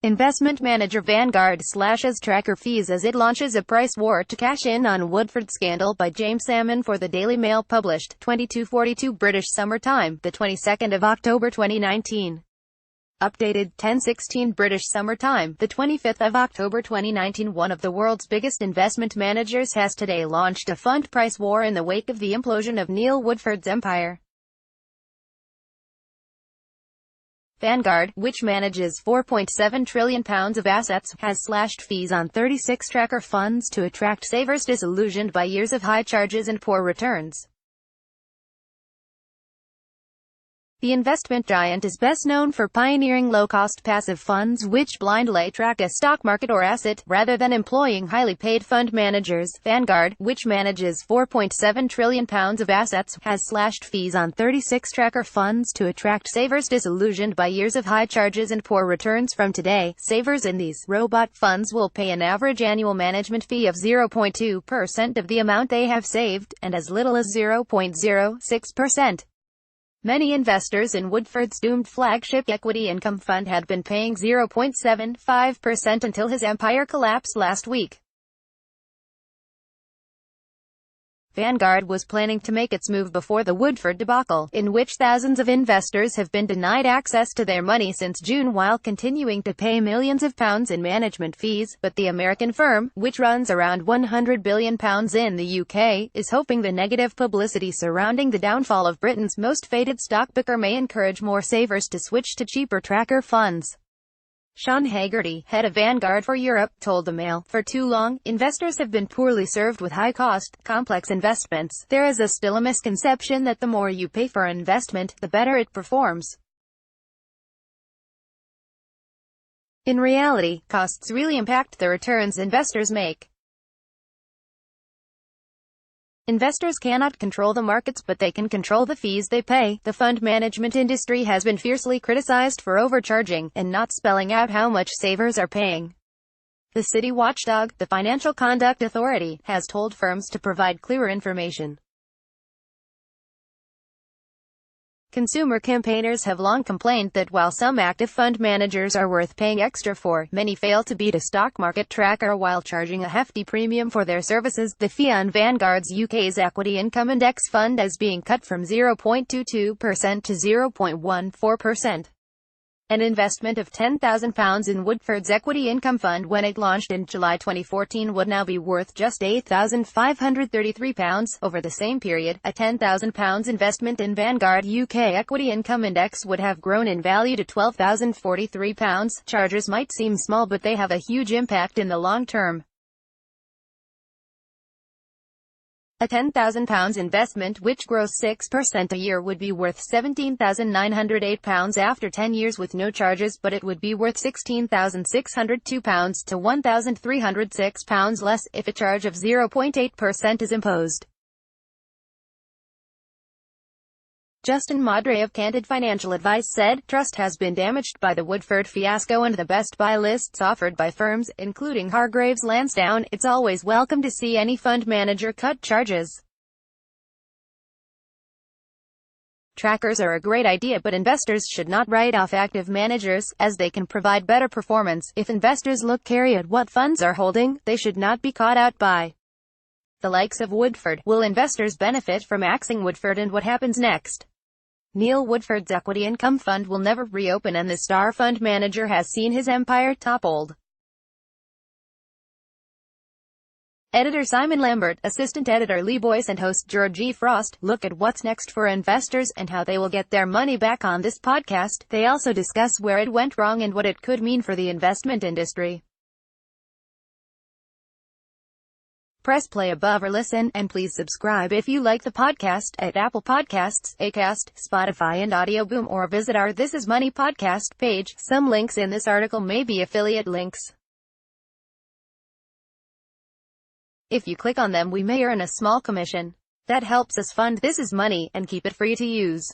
Investment manager Vanguard slashes tracker fees as it launches a price war to cash in on Woodford scandal by James Salmon for the Daily Mail, published 22:42 British Summer Time, the 22nd of October 2019. Updated 10:16 British Summer Time, the 25th of October 2019. One of the world's biggest investment managers has today launched a fund price war in the wake of the implosion of Neil Woodford's empire. Vanguard, which manages £4.7 trillion of assets, has slashed fees on 36 tracker funds to attract savers disillusioned by years of high charges and poor returns. The investment giant is best known for pioneering low-cost passive funds which blindly track a stock market or asset, rather than employing highly paid fund managers. Vanguard, which manages £4.7 trillion of assets, has slashed fees on 36 tracker funds to attract savers disillusioned by years of high charges and poor returns. From today, savers in these robot funds will pay an average annual management fee of 0.2% of the amount they have saved, and as little as 0.06%. Many investors in Woodford's doomed flagship equity income fund had been paying 0.75% until his empire collapsed last week. Vanguard was planning to make its move before the Woodford debacle, in which thousands of investors have been denied access to their money since June while continuing to pay millions of pounds in management fees, but the American firm, which runs around £100 billion in the UK, is hoping the negative publicity surrounding the downfall of Britain's most feted stockpicker may encourage more savers to switch to cheaper tracker funds. Sean Haggerty, head of Vanguard for Europe, told the Mail, "For too long, investors have been poorly served with high-cost, complex investments. There is still a misconception that the more you pay for an investment, the better it performs. In reality, costs really impact the returns investors make. Investors cannot control the markets, but they can control the fees they pay." The fund management industry has been fiercely criticized for overcharging, and not spelling out how much savers are paying. The city watchdog, the Financial Conduct Authority, has told firms to provide clearer information. Consumer campaigners have long complained that while some active fund managers are worth paying extra for, many fail to beat a stock market tracker while charging a hefty premium for their services. The fee on Vanguard's UK's Equity Income Index fund is being cut from 0.22% to 0.14%. An investment of £10,000 in Woodford's Equity Income Fund when it launched in July 2014 would now be worth just £8,533. Over the same period, a £10,000 investment in Vanguard UK Equity Income Index would have grown in value to £12,043. Charges might seem small, but they have a huge impact in the long term. A £10,000 investment which grows 6% a year would be worth £17,908 after 10 years with no charges, but it would be worth £16,602 to £1,306 less if a charge of 0.8% is imposed. Justin Madre of Candid Financial Advice said, "Trust has been damaged by the Woodford fiasco and the best buy lists offered by firms, including Hargreaves Lansdown. It's always welcome to see any fund manager cut charges. Trackers are a great idea, but investors should not write off active managers, as they can provide better performance. If investors look carefully at what funds are holding, they should not be caught out by the likes of Woodford." Will investors benefit from axing Woodford, and what happens next? Neil Woodford's Equity Income Fund will never reopen, and the star fund manager has seen his empire toppled. Editor Simon Lambert, assistant editor Lee Boyce, and host Georgie Frost look at what's next for investors and how they will get their money back on this podcast. They also discuss where it went wrong and what it could mean for the investment industry. Press play above or listen, and please subscribe if you like the podcast, at Apple Podcasts, Acast, Spotify and Audio Boom, or visit our This Is Money podcast page. Some links in this article may be affiliate links. If you click on them, we may earn a small commission. That helps us fund This Is Money, and keep it free to use.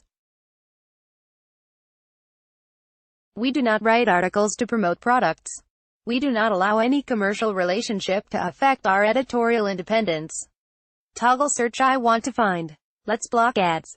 We do not write articles to promote products. We do not allow any commercial relationship to affect our editorial independence. Toggle search I want to find. Let's block ads.